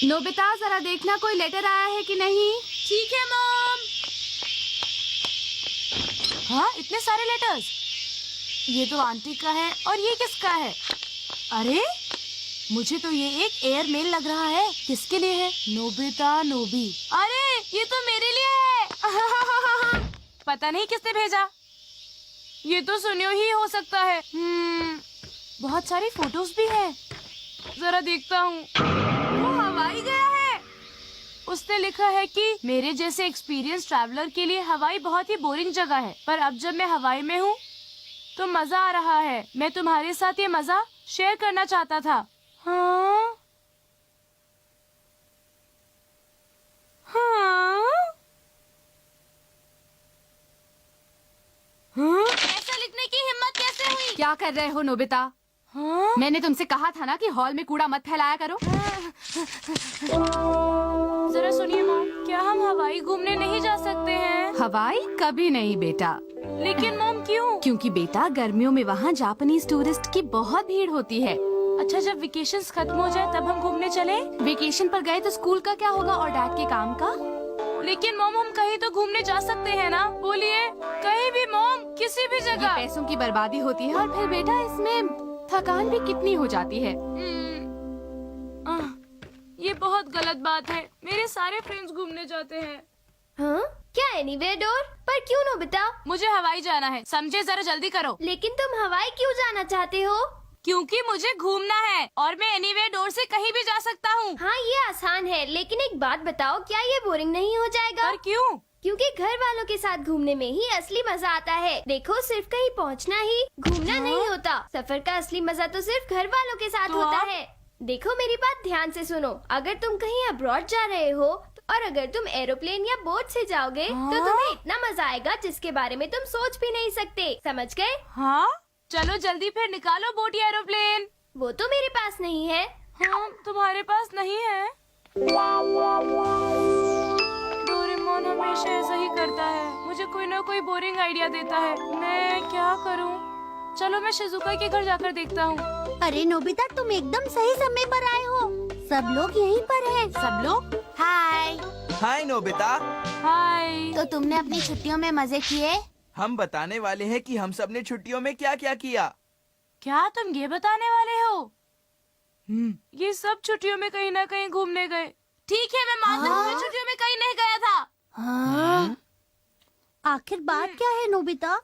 Nobita जरा देखना कोई लेटर आया है कि नहीं। ठीक है मॉम। हाँ, इतने सारे लेटर्स। ये तो आंटी का है और ये किसका है? अरे मुझे तो ये एक एयर मेल लग रहा है। किसके लिए है? नोबिता नोबी। अरे ये तो मेरे लिए है। पता नहीं किसने भेजा। ये तो सुनियो ही हो सकता है। बहुत सारी फोटोज भी है। जरा देखता हूँ। वो हवाई गया है। उसने लिखा है कि मेरे जैसे एक्सपीरियंस ट्रैवलर के लिए हवाई बहुत ही बोरिंग जगह है, पर अब जब मैं हवाई में हूँ तो मजा आ रहा है। मैं तुम्हारे साथ ये मजा शेयर करना चाहता था। हाँ? हाँ? हाँ? ऐसा लिखने की हिम्मत कैसे हुई? क्या कर रहे हो नोबिता? हाँ? मैंने तुमसे कहा था ना कि हॉल में कूड़ा मत फैलाया करो। जरा सुनिए मॉम, क्या हम हवाई घूमने नहीं जा सकते हैं? हवाई कभी नहीं बेटा। लेकिन मॉम क्यों? क्योंकि बेटा गर्मियों में वहाँ जापानीज टूरिस्ट की बहुत भीड़ होती है। अच्छा, जब वेकेशंस खत्म हो जाए तब हम घूमने चले? वेकेशन पर गए तो स्कूल का क्या होगा और डैड के काम का? लेकिन मॉम हम कहीं तो घूमने जा सकते हैं ना? बोलिए, कहीं भी मॉम, किसी भी ये जगह। पैसों की बर्बादी होती है और फिर बेटा इसमें थकान भी कितनी हो जाती है। ये बहुत गलत बात है। मेरे सारे फ्रेंड्स घूमने जाते हैं। हाँ? क्या एनीवेयर डोर? पर क्यों नोबिता? मुझे हवाई जाना है, समझे? जरा जल्दी करो। लेकिन तुम हवाई क्यों जाना चाहते हो? क्योंकि मुझे घूमना है और मैं एनीवेयर डोर से कहीं भी जा सकता हूँ। हाँ, ये आसान है, लेकिन एक बात बताओ, क्या ये बोरिंग नहीं हो जाएगा? पर क्यों? क्योंकि घर वालों के साथ घूमने में ही असली मजा आता है। देखो, सिर्फ कहीं पहुँचना ही घूमना नहीं होता। सफर का असली मजा तो सिर्फ घर वालों के साथ होता है। देखो, मेरी बात ध्यान से सुनो। अगर तुम कहीं अब्रॉड जा रहे हो और अगर तुम एरोप्लेन या बोट से जाओगे तो तुम्हें इतना मजा आएगा जिसके बारे में तुम सोच भी नहीं सकते। समझ गए? हाँ, चलो जल्दी फिर निकालो बोट या एरोप्लेन। वो तो मेरे पास नहीं है। हाँ, तुम्हारे पास नहीं है? डोरेमोन हमेशा ऐसा ही करता है, मुझे कोई ना कोई बोरिंग आइडिया देता है। मैं क्या करूँ? चलो मैं शिजुका के घर जाकर देखता हूँ। अरे नोबिता, तुम एकदम सही समय पर आए हो। सब लोग यहीं पर हैं। सब लोग? हाय। हाय नोबिता। हाय। तो तुमने अपनी छुट्टियों में मजे किए? हम बताने वाले हैं कि हम सब ने छुट्टियों में क्या क्या किया। क्या तुम ये बताने वाले हो? ये सब छुट्टियों में कहीं ना कहीं घूमने गए। ठीक है, मैं मानता हूँ मैं छुट्टियों में कहीं नहीं गया था। हाँ? आखिर बात क्या है नोबिता?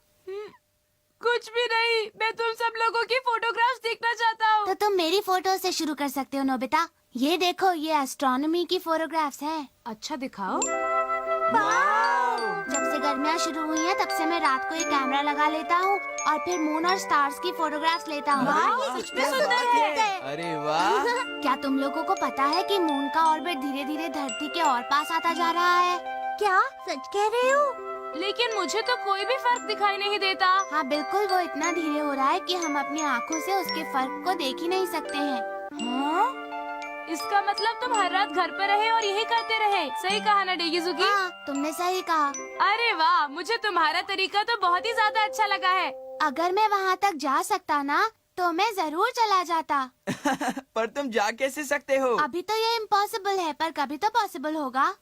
कुछ भी नहीं, मैं तुम सब लोगों की फोटोग्राफ्स देखना चाहता हूँ। तो तुम मेरी फोटो से शुरू कर सकते हो नोबिता। ये देखो, ये एस्ट्रोनॉमी की फोटोग्राफ्स हैं। अच्छा दिखाओ। जब से गर्मियाँ शुरू हुई हैं, तब से मैं रात को ये कैमरा लगा लेता हूँ और फिर मून और स्टार्स की फोटोग्राफ्स लेता हूँ। सच में सुंदर है। अरे वाह। क्या तुम लोगों को पता है कि मून का ऑर्बिट धीरे धीरे धरती के और पास आता जा रहा है? क्या सच कह रहे हो? लेकिन मुझे तो कोई भी फर्क दिखाई नहीं देता। हाँ बिल्कुल, वो इतना धीरे हो रहा है कि हम अपनी आँखों से उसके फर्क को देख ही नहीं सकते हैं। हाँ? इसका मतलब तुम हर रात घर पर रहे और यही करते रहे। सही कहा ना डेगिजुकी? हाँ, तुमने सही कहा। अरे वाह, मुझे तुम्हारा तरीका तो बहुत ही ज्यादा अच्छा लगा है। अगर मैं वहाँ तक जा सकता ना तो मैं जरूर चला जाता। पर तुम जा कैसे सकते हो? अभी तो ये इम्पॉसिबल है, पर कभी तो पॉसिबल होगा।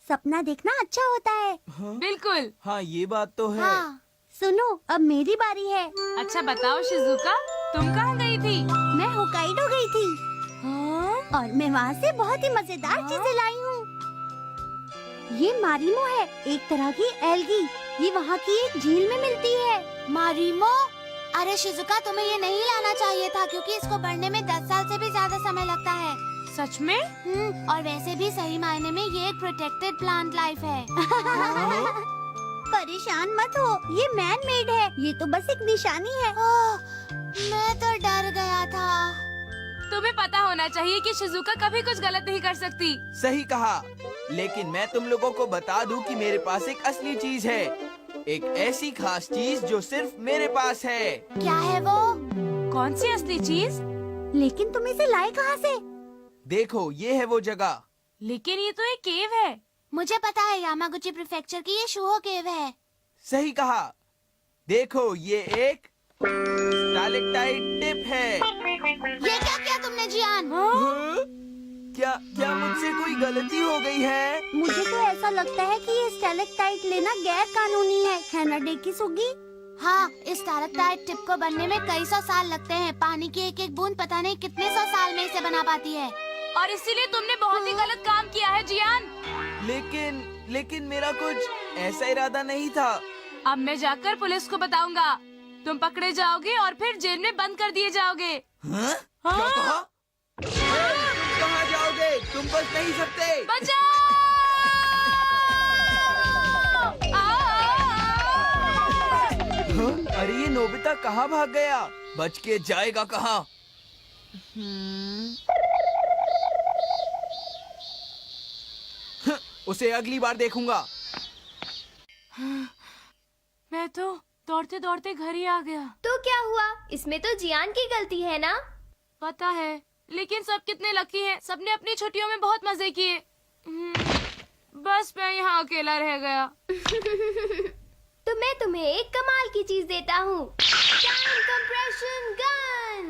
सपना देखना अच्छा होता है। बिल्कुल। हाँ, ये बात तो है। हाँ, सुनो, अब मेरी बारी है। अच्छा बताओ शिजुका, तुम कहाँ गई थी? मैं होकाइडो गई थी और मैं वहाँ से बहुत ही मजेदार चीजें लाई हूँ। ये मारीमो है, एक तरह की एल्गी। ये वहाँ की एक झील में मिलती है। मारीमो? अरे शिजुका, तुम्हें ये नहीं लाना चाहिए था क्योंकि इसको बढ़ने में 10 साल से भी ज्यादा समय लगता है। सच में? और वैसे भी सही मायने में ये एक प्रोटेक्टेड प्लांट लाइफ है। परेशान मत हो, ये मैन मेड है। ये तो बस एक निशानी है। मैं तो डर गया था। तुम्हें पता होना चाहिए कि शिजुका कभी कुछ गलत नहीं कर सकती। सही कहा। लेकिन मैं तुम लोगों को बता दूं कि मेरे पास एक असली चीज है, एक ऐसी खास चीज जो सिर्फ मेरे पास है। क्या है वो? कौन सी असली चीज? लेकिन तुम इसे लाए कहाँ से? देखो, ये है वो जगह। लेकिन ये तो एक केव है। मुझे पता है, यामागुची प्रीफेक्चर की ये शुहो केव है। सही कहा। देखो, ये एक स्टालेक्टाइट टिप है। ये क्या किया तुमने जियान? हाँ? क्या क्या मुझसे कोई गलती हो गई है? मुझे तो ऐसा लगता है कि ये स्टैलेक्टाइट लेना गैर कानूनी है ना डेकी सुगी? हाँ, इस स्टैलेक्टाइट टिप को बनने में कई सौ साल लगते हैं। पानी की एक एक बूंद पता नहीं कितने सौ साल में इसे बना पाती है। और इसीलिए तुमने बहुत ही गलत काम किया है जियान। लेकिन मेरा कुछ ऐसा इरादा नहीं था। अब मैं जाकर पुलिस को बताऊंगा। तुम पकड़े जाओगे और फिर जेल में बंद कर दिए जाओगे। हाँ? क्या कहा? तुम कहाँ जाओगे? तुम बच नहीं सकते। बचाओ! हाँ? अरे ये नोबिता कहाँ भाग गया? बच के जाएगा कहाँ? उसे अगली बार देखूंगा। मैं तो दौड़ते दौड़ते घर ही आ गया। तो क्या हुआ? इसमें तो जियान की गलती है ना? पता है, लेकिन सब कितने लकी हैं। सबने अपनी छुट्टियों में बहुत मजे किए। बस मैं यहाँ अकेला रह गया। तो मैं तुम्हें एक कमाल की चीज देता हूँ, टाइम कंप्रेशन गन।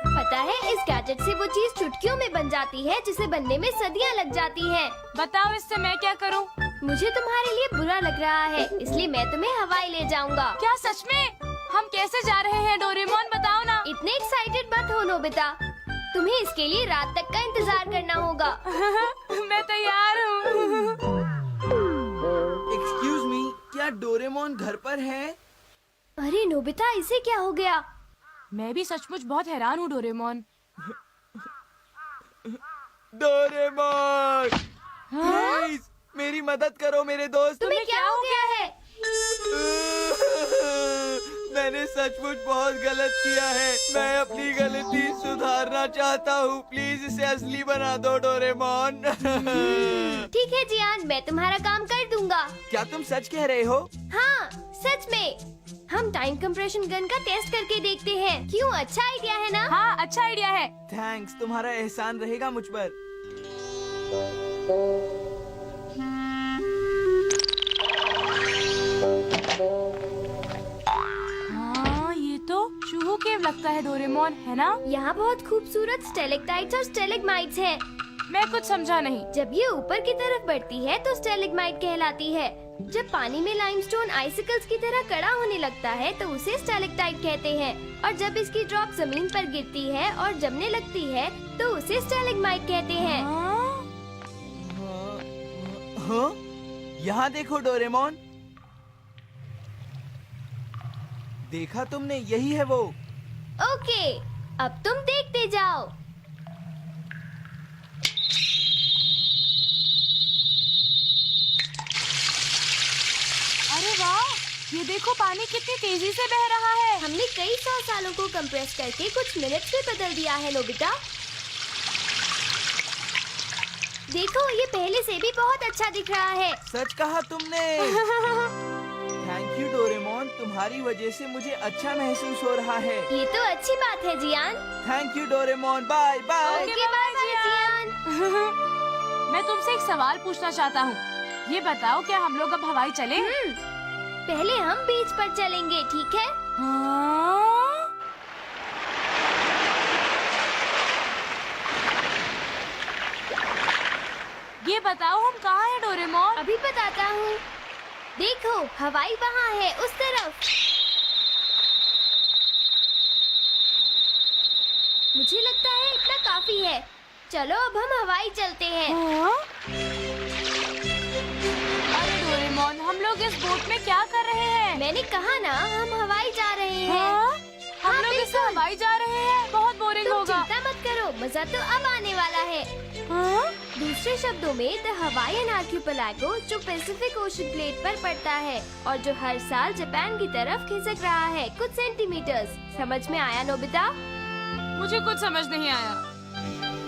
पता है, इस गैजेट से वो चीज चुटकियों में बन जाती है जिसे बनने में सदियाँ लग जाती हैं। बताओ इससे मैं क्या करूँ? मुझे तुम्हारे लिए बुरा लग रहा है, इसलिए मैं तुम्हें हवाई ले जाऊंगा। क्या सच में? हम कैसे जा रहे हैं डोरेमोन, बताओ ना। इतने एक्साइटेड मत हो नोबिता, तुम्हें इसके लिए रात तक का इंतजार करना होगा। मैं तैयार हूँ। एक्सक्यूज मी, क्या डोरेमोन घर पर है? अरे नोबिता, इसे क्या हो गया? मैं भी सचमुच बहुत हैरान हूँ डोरेमोन। डोरेमोन, प्लीज मेरी मदद करो मेरे दोस्त। तुम्हें क्या हो गया है? मैंने सचमुच बहुत गलत किया है। मैं अपनी गलती सुधारना चाहता हूँ। प्लीज इसे असली बना दो डोरेमोन। ठीक है जियान, मैं तुम्हारा काम कर दूंगा। क्या तुम सच कह रहे हो? हाँ, सच में। हम टाइम कंप्रेशन गन का टेस्ट करके देखते हैं। क्यों, अच्छा आइडिया है ना? हाँ, अच्छा आइडिया है। थैंक्स, तुम्हारा एहसान रहेगा मुझ पर। हाँ, ये तो चूहो केव लगता है डोरेमोन, है ना? यहाँ बहुत खूबसूरत स्टेलेक्टाइट्स और स्टेलेग्माइट्स हैं। मैं कुछ समझा नहीं। जब ये ऊपर की तरफ बढ़ती है तो स्टेलेग्माइट कहलाती है। जब पानी में लाइमस्टोन आइसिकल्स की तरह कड़ा होने लगता है तो उसे स्टेलेक्टाइट कहते हैं। और जब इसकी ड्रॉप जमीन पर गिरती है और जमने लगती है तो उसे स्टेलेग्माइट कहते हैं। हाँ? यहाँ देखो डोरेमोन। देखा तुमने, यही है वो। ओके, अब तुम देखते जाओ। अरे वाह, ये देखो पानी कितनी तेजी से बह रहा है। हमने कई 100 सालों को कंप्रेस करके कुछ मिनट्स में बदल दिया है नोबिता। देखो, ये पहले से भी बहुत अच्छा दिख रहा है। सच कहा तुमने। थैंक यू डोरेमोन, तुम्हारी वजह से मुझे अच्छा महसूस हो रहा है। ये तो अच्छी बात है Gian. Thank you Doraemon, bye bye. Okay, bye Gian. मैं तुमसे एक सवाल पूछना चाहता हूँ। ये बताओ, क्या हम लोग अब हवाई चले? पहले हम बीच पर चलेंगे, ठीक है? हाँ? ये बताओ, हम कहाँ हैं डोरेमोन? अभी बताता हूँ। देखो, हवाई वहाँ है, उस तरफ। मुझे लगता है इतना काफी है। चलो अब हम हवाई चलते हैं। हाँ? अरे डोरेमोन, हम लोग इस बोट में क्या कर रहे हैं? मैंने कहा ना, हम हवाई जा रहे हैं। हाँ? हम हाँ, लोग इस बिल्कुल। हवाई जा रहे हैं। बहुत बोरिंग तुम होगा। चिंता मत करो, मजा तो अब आने वाला है। हाँ? दूसरे शब्दों में, द हवाईयन आर्किपेलागो जो पैसिफिक ओशन प्लेट पर पड़ता है और जो हर साल जापान की तरफ खिसक रहा है कुछ सेंटीमीटर्स। समझ में आया नोबिता? मुझे कुछ समझ नहीं आया।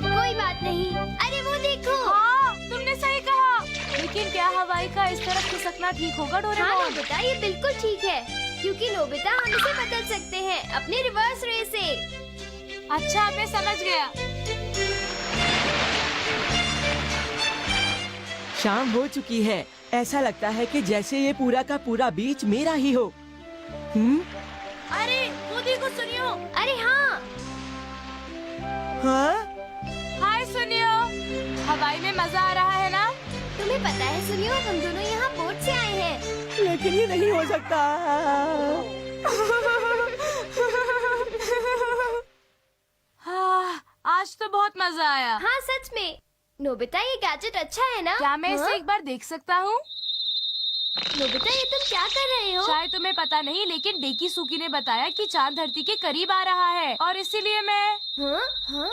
कोई बात नहीं। अरे वो देखो। हाँ, तुमने सही कहा। लेकिन क्या हवाई का इस तरफ खिसकना ठीक होगा हाँ डोरेमोन? नोबिता, ये बिल्कुल ठीक है, क्योंकि नोबिता हम इसे बदल सकते हैं अपने रिवर्स रे से। अच्छा, मैं समझ गया। शाम हो चुकी है। ऐसा लगता है कि जैसे ये पूरा का पूरा बीच मेरा ही हो। अरे वो देखो, सुनियो। अरे हाँ, हाँ? हाय सुनियो। हवाई में मजा आ रहा है ना? तुम्हें पता है सुनियो, हम दोनों यहाँ बोट से आए हैं। लेकिन ये नहीं हो सकता। हाँ, आज तो बहुत मजा आया। हाँ सच में। नोबिता ये गैजेट अच्छा है ना? क्या मैं इसे हाँ? एक बार देख सकता हूँ? नोबिता ये तुम क्या कर रहे हो? शायद तुम्हें पता नहीं, लेकिन डेकी सुकी ने बताया कि चांद धरती के करीब आ रहा है और इसीलिए मैं हाँ हाँ।